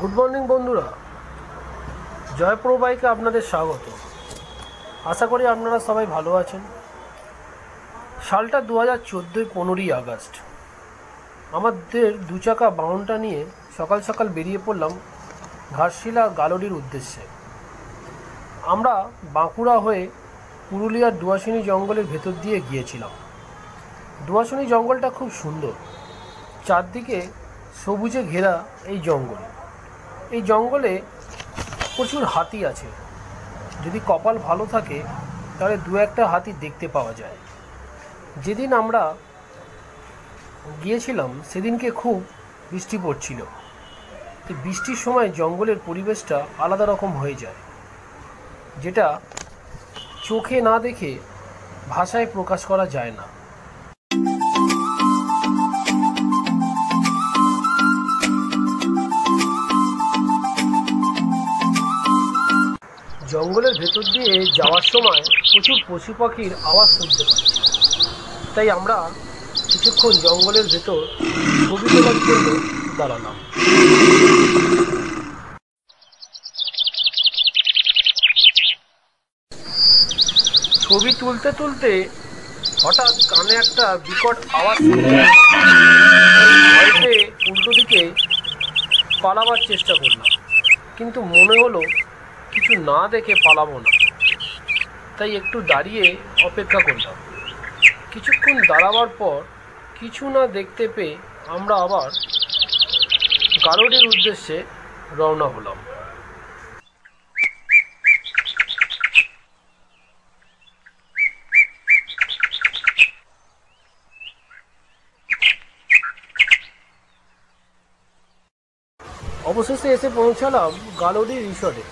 Good morning বন্ধুরা, জয়পুর বাইকে আপনাদের স্বাগত। আশা করি আপনারা সবাই ভালো আছেন। সালটা 2014, 15ই আগস্ট। আমাদের দু চাকা বাহনটা নিয়ে সকাল সকাল বেরিয়ে পড়লাম ঘাটশিলা গালডির উদ্দেশ্যে। আমরা বাঁকুড়া হয়ে পুরুলিয়ার ডুয়াশুনি জঙ্গলের ভেতর দিয়ে গিয়েছিলাম। ডুয়াশুনি জঙ্গলটা খুব সুন্দর, চারদিকে সবুজে ঘেরা এই জঙ্গল। এই জঙ্গলে প্রচুর হাতি আছে। যদি কপাল ভালো থাকে তাহলে দু একটা হাতি দেখতে পাওয়া যায়। যেদিন আমরা গিয়েছিলাম সেদিনকে খুব বৃষ্টি পড়ছিল। এই বৃষ্টির সময় জঙ্গলের পরিবেশটা আলাদা রকম হয়ে যায়, যেটা চোখে না দেখে ভাষায় প্রকাশ করা যায় না। জঙ্গলের ভেতর দিয়ে যাওয়ার সময় প্রচুর পশু পাখির আওয়াজ শুনতে পাচ্ছি, তাই আমরা কিছুক্ষণ জঙ্গলের ভেতর ছবি তোলার জন্য দাঁড়ালাম। ছবি তুলতে তুলতে হঠাৎ কানে একটা বিকট আওয়াজ শুনতে ভয়তে উল্টো দিকে পালাবার চেষ্টা করলাম, কিন্তু মনে হলো কিছু না দেখে পালাবো না, তাই একটু দাঁড়িয়ে অপেক্ষা করলাম। কিছুক্ষণ দাঁড়াবার পর কিছু না দেখতে পেয়ে আমরা আবার গালডির উদ্দেশ্যে রওনা হলাম। অবশেষে এসে পৌঁছালাম গালডি রিসর্টে।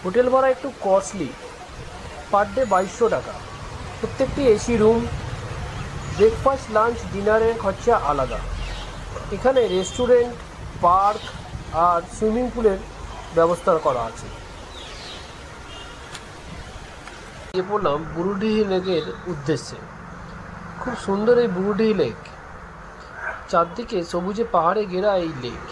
হোটেল ভাড়া একটু কস্টলি, পার ডে 2200 টাকা। প্রত্যেকটি এসি রুম, ব্রেকফাস্ট, লাঞ্চ, ডিনারের খরচা আলাদা। এখানে রেস্টুরেন্ট, পার্ক আর সুইমিং পুলের ব্যবস্থা করা আছে। গিয়ে পড়লাম বুরুডিহি লেকের উদ্দেশ্যে। খুব সুন্দর এই বুরুডিহি লেক, চারদিকে সবুজে পাহাড়ে ঘেরা এই লেক।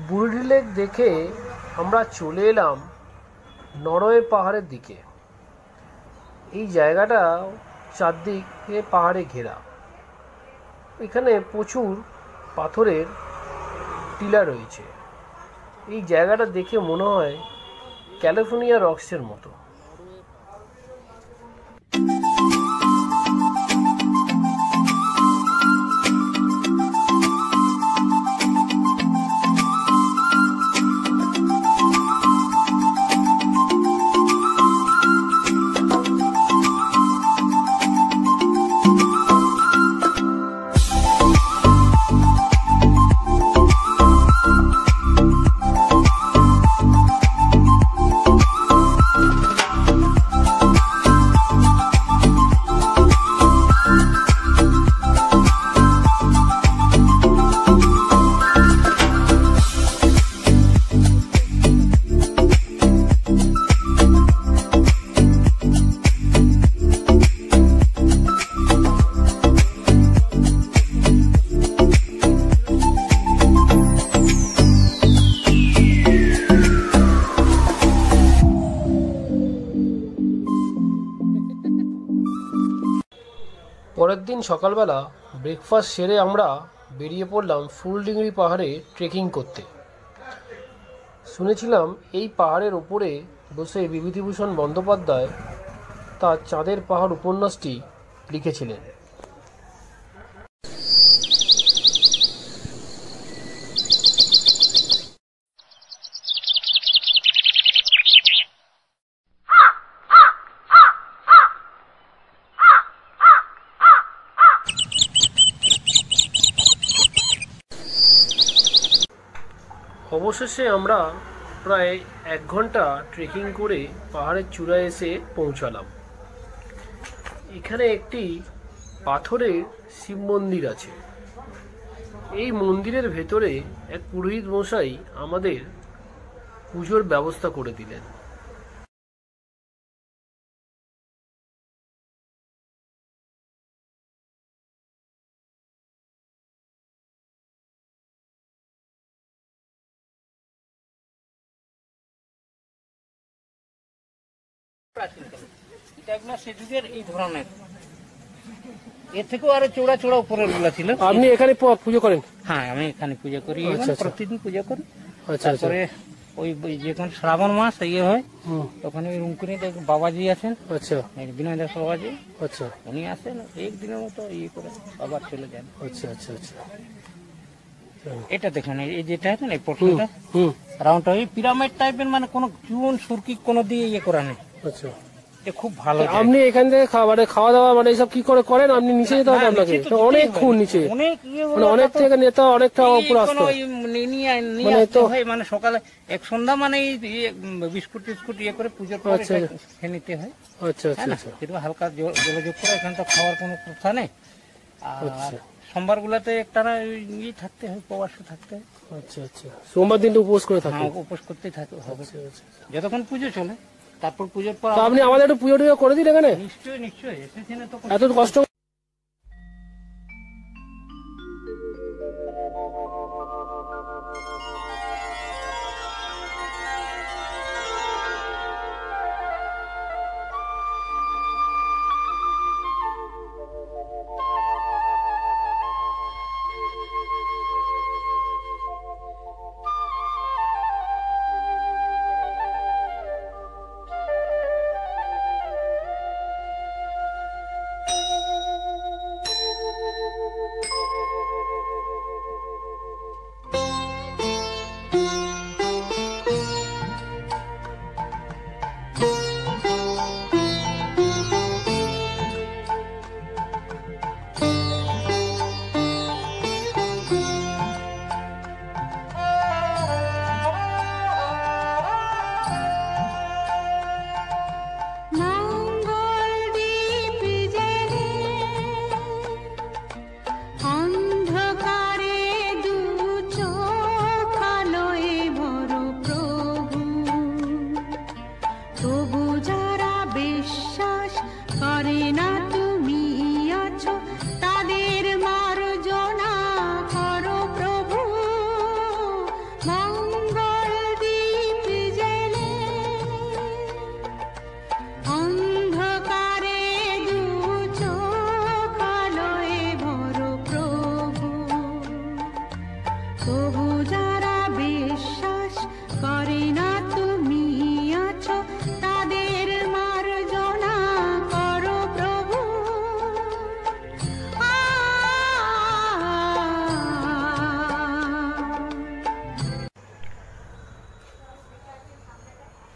বুরুডি লেক দেখে আমরা চলে এলাম নরওয়ে পাহাড়ের দিকে। এই জায়গাটা চারদিকে পাহাড়ে ঘেরা। এখানে প্রচুর পাথরের টিলা রয়েছে। এই জায়গাটা দেখে মনে হয় ক্যালিফোর্নিয়া রক্সের মতো। পরের দিন সকালবেলা ব্রেকফাস্ট সেরে আমরা বেরিয়ে পড়লাম ফুলডিংরি পাহাড়ে ট্রেকিং করতে। শুনেছিলাম এই পাহাড়ের ওপরে বসে বিভূতিভূষণ বন্দ্যোপাধ্যায় তার চাঁদের পাহাড় উপন্যাসটি লিখেছিলেন। অবশেষে আমরা প্রায় 1 ঘন্টা ট্রেকিং করে পাহাড়ের চূড়ায় এসে পৌঁছালাম। এখানে একটি পাথরের শিব মন্দির আছে। এই মন্দিরের ভেতরে এক পুরোহিত মশাই আমাদের পুজোর ব্যবস্থা করে দিলেন। এই ধরনের এর থেকেও আরো চৌড়া চৌড়া উপরের গুলা ছিল। আপনি এখানে পুজো করেন? হ্যাঁ, আমি এখানে পুজো করি, প্রতিদিন পুজো করি। আচ্ছা, তারপরে ওই যখন শ্রাবণ মাস ইয়ে হয় তখন ওই রুমকুনি বাবাজি আছেন। আচ্ছা, বিনয় দাস বাবাজি। আচ্ছা, উনি আসেন একদিনের মতো ইয়ে করে আবার চলে যান। আচ্ছা আচ্ছা আচ্ছা। এটা দেখুন, এই যেটা আছে না, এই পোর্শনটা রাউন্ড ওই পিরামিড টাইপের, মানে কোনো চুন সুরকি কোনো দিয়ে ইয়ে করা নেই। আচ্ছা, খুব ভালো। আপনি এখান থেকে খাওয়া দাওয়া মানে এইসব কি করে করেন? আপনি নিচে যেতে হবে আপনাকে? অনেক খুন নিচে, অনেক থেকে নেতা অনেকটা উপরে আসতে মানে সকালে এক সন্ধ্যা মানে বিস্কুট টিস্কুট ইয়ে করে পুজোর পরে খেয়ে নিতে হয়। আচ্ছা আচ্ছা, একটু হালকা জলযোগ করে। এখানে তো খাওয়ার কোনো কথা নেই। আর সোমবার গুলাতে একটানা ইয়ে থাকতে হয়, উপবাসে থাকতে হয়। আচ্ছা আচ্ছা, সোমবার দিনটা উপোস করে থাকে? উপোস করতেই থাকে হবে যতক্ষণ পুজো চলে। তারপর পুজোর পর আপনি আমাদের একটু পুজো টুজো করে দিন এখানে? নিশ্চয়ই নিশ্চয়ই, এসেছেন তো এত কষ্ট।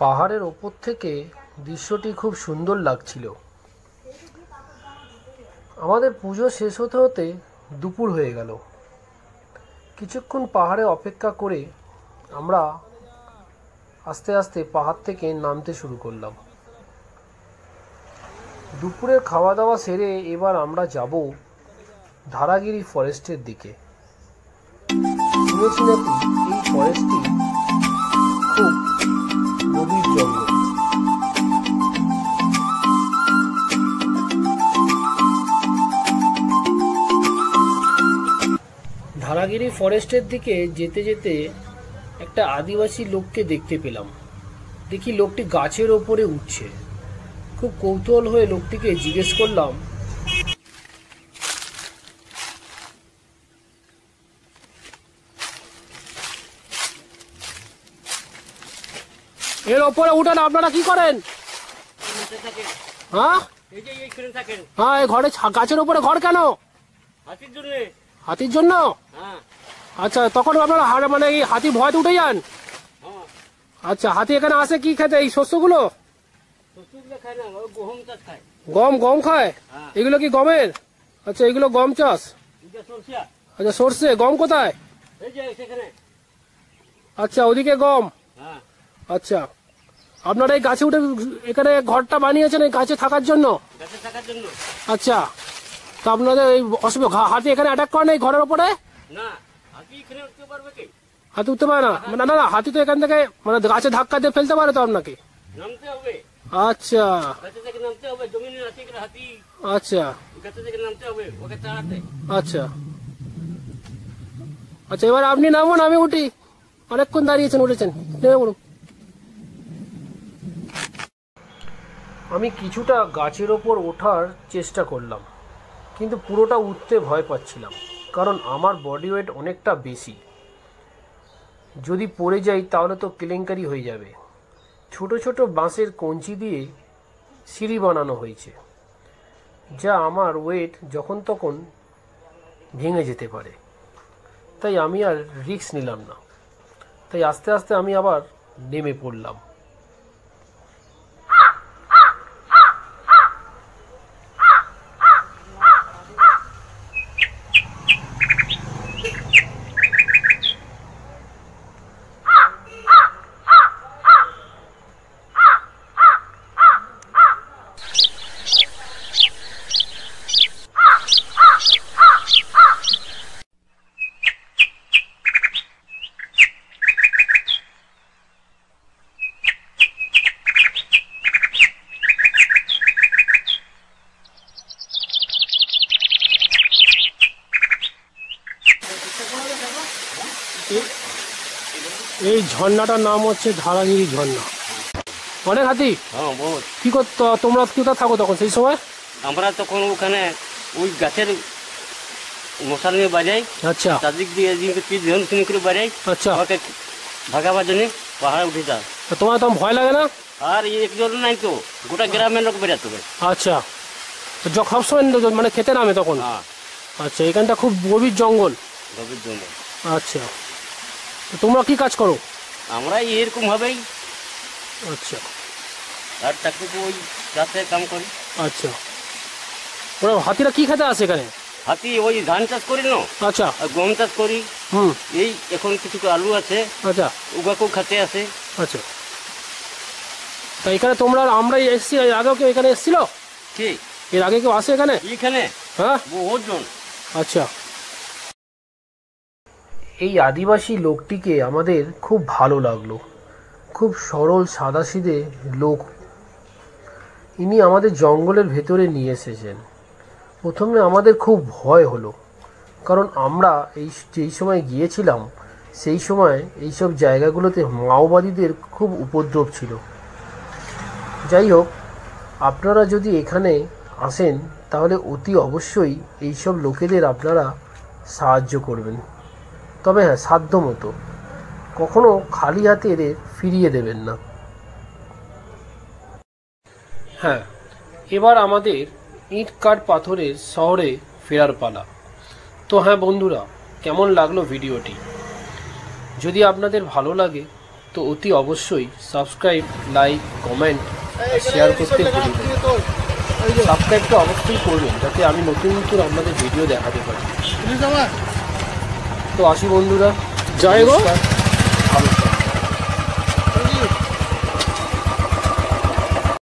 পাহাড়ের ওপর থেকে দৃশ্যটি খুব সুন্দর লাগছিল। আমাদের পুজো শেষ হতে হতে দুপুর হয়ে গেল। কিছুক্ষণ পাহাড়ে অপেক্ষা করে আমরা আস্তে আস্তে পাহাড় থেকে নামতে শুরু করলাম। দুপুরের খাওয়া দাওয়া সেরে এবার আমরা যাব ধারাগিরি ফরেস্টের দিকে। শুনেছি নাকি এই ফরেস্টটি খুব গভীর জঙ্গল। ধারাগিরি ফরেস্টের দিকে যেতে যেতে একটা আদিবাসী লোককে দেখতে পেলাম। দেখি লোকটি গাছের ওপরে উঠছে। খুব কৌতূহল হয়ে লোকটিকে জিজ্ঞেস করলাম, এর ওপরে উঠেন আপনারা কি করেন? হ্যাঁ হ্যাঁ, এই ঘরে গাছের উপরে ঘর কেন? হাতির জন্য? আচ্ছা, তখন আপনারা মানে এই হাতি ভয়তে উঠে যান? আচ্ছা, হাতি এখানে আসে কি খেতে? এই শস্যগুলো? গম খায়? এগুলো কি গমের? আচ্ছা, এগুলো গম চাষ। আচ্ছা, সর্ষে। গম কোথায়? আচ্ছা, ওদিকে গম। হ্যাঁ। আচ্ছা, আপনারা এই গাছে উঠে এখানে ঘরটা বানিয়েছেন এই গাছে থাকার জন্য? গাছে থাকার জন্য। আচ্ছা, তো আপনাদের এই অসুবিধা, হাতি এখানে অ্যাটাক করে না এই ঘরের উপরে? না, হাতি এখানে উঠতে পারবে কি? হাতি উঠতে পারে না? না না, হাতি তো এখান থেকে মানে গাছে ধাক্কা দিয়ে ফেলতে পারে তো আপনাকে? নামতে হবে। আচ্ছা গাছে থেকে নামতে হবে, জমিনে হাতি। আচ্ছা গাছে থেকে নামতে হবে ওকে তাড়াতে। আচ্ছা আচ্ছা, এবার আপনি নামুন, আমি উঠি। অনেকক্ষণ দাঁড়িয়েছেন, উঠেছেন, নেমে পড়ুন। আমি কিছুটা গাছের ওপর ওঠার চেষ্টা করলাম, কিন্তু পুরোটা উঠতে ভয় পাচ্ছিলাম, কারণ আমার বডি ওয়েট অনেকটা বেশি। যদি পড়ে যাই তাহলে তো কেলেঙ্কারি হয়ে যাবে। ছোট ছোট বাঁশের কঞ্চি দিয়ে সিঁড়ি বানানো হয়েছে, যা আমার ওয়েট যখন তখন ভেঙে যেতে পারে। তাই আমি আর রিস্ক নিলাম না, তাই আস্তে আস্তে আমি আবার নেমে পড়লাম। এই ঝর্ণাটার নাম হচ্ছে ধারাগিরি ঝর্ণা। অনেক হাতি? হ্যাঁ, বহুত। কি করতো তোমরা, কোথায় থাকো তখন সেই সময়? আমরা তখন ওখানে ওই গাছের মশাল নিয়ে বাজাই। আচ্ছা চারদিক দিয়ে ঝনঝনি করে বাজাই। আচ্ছা, আমাকে ভাগাবার জন্য পাহাড়ে উঠে যাও। তো তোমার তখন ভয় লাগে না? আর একজন নাই তো, গোটা গ্রামের লোক বেরাতে হবে। আচ্ছা, তো সব সময় মানে খেতে নামে তখন? হ্যাঁ, আচ্ছা, এখানটা খুব গভীর জঙ্গল। গভীর জঙ্গল। আচ্ছা, তো তোমরা কি কাজ করো? আমরা এরকম ভাবেই আচ্ছা আর চাকরিতে ওই রাতে কাম করি। আচ্ছা, ওরা হাতিরা কি খেতে আসে এখানে? হাতি ওই ধান চাষ করি না, আচ্ছা, আর গম চাষ করি। হুম, এই এখন কিছু আলু আছে, আচ্ছা ওগাকেও খেতে আসে। আচ্ছা, তা এখানে তোমরা, আমরা এসছি, এর আগেও কেউ এখানে এসেছিল? কি এর আগে কেউ আসে এখানে? এইখানে হ্যাঁ, বহুত জন। আচ্ছা, এই আদিবাসী লোকটিকে আমাদের খুব ভালো লাগলো। খুব সরল সাদাসিধে লোক। ইনি আমাদের জঙ্গলের ভেতরে নিয়ে এসেছেন। প্রথমে আমাদের খুব ভয় হলো, কারণ আমরা যেই সময় গিয়েছিলাম সেই সময় এইসব জায়গাগুলোতে মাওবাদীদের খুব উপদ্রব ছিল। যাই হোক, আপনারা যদি এখানে আসেন তাহলে অতি অবশ্যই এইসব লোকেদের আপনারা সাহায্য করবেন, তবে হ্যাঁ, সাধ্য মতো। কখনো খালি হাতে এদের ফিরিয়ে দেবেন না। হ্যাঁ, এবার আমাদের ইট কাঠ পাথরের শহরে ফেরার পালা। তো হ্যাঁ বন্ধুরা, কেমন লাগলো ভিডিওটি? যদি আপনাদের ভালো লাগে তো অতি অবশ্যই সাবস্ক্রাইব, লাইক, কমেন্ট, শেয়ার করতে ভুলবেন না। সাবস্ক্রাইবটা অবশ্যই করবেন যাতে আমি নতুন নতুন আপনাদের ভিডিও দেখাতে পারি। তো আসি বন্ধুরা, জয় গো, ভালো।